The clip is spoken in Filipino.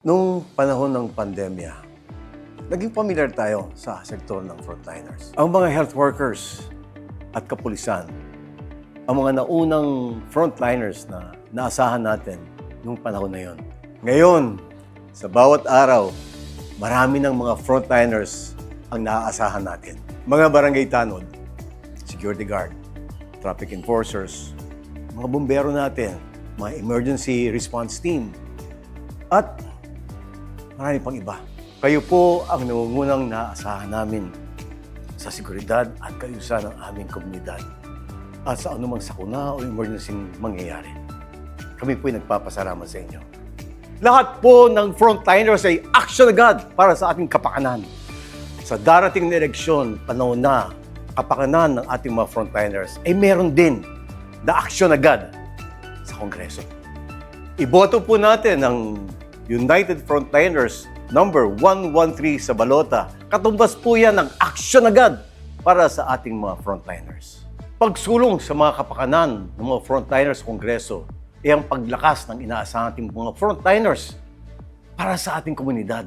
Nung panahon ng pandemya, naging familiar tayo sa sektor ng frontliners. Ang mga health workers at kapulisan, ang mga naunang frontliners na naasahan natin nung panahon na yon. Ngayon, sa bawat araw, marami ng mga frontliners ang naaasahan natin. Mga barangay tanod, security guard, traffic enforcers, mga bumbero natin, mga emergency response team, at marami pang iba. Kayo po ang nangungunang naaasahan namin sa seguridad at kaayusan ng aming komunidad at sa anumang sakuna o emergency mangyayari. Kami po'y nagpapasalamat sa inyo. Lahat po ng frontliners ay action agad para sa ating kapakanan. Sa darating na eleksyon, panahon na kapakanan ng ating mga frontliners ay meron din na action agad sa Kongreso. Iboto po natin ang United Frontliners number 113 sa balota. Katumbas po yan ng action agad para sa ating mga frontliners. Pagsulong sa mga kapakanan ng mga frontliners sa Kongreso ay ang paglakas ng inaasahan ating mga frontliners para sa ating komunidad.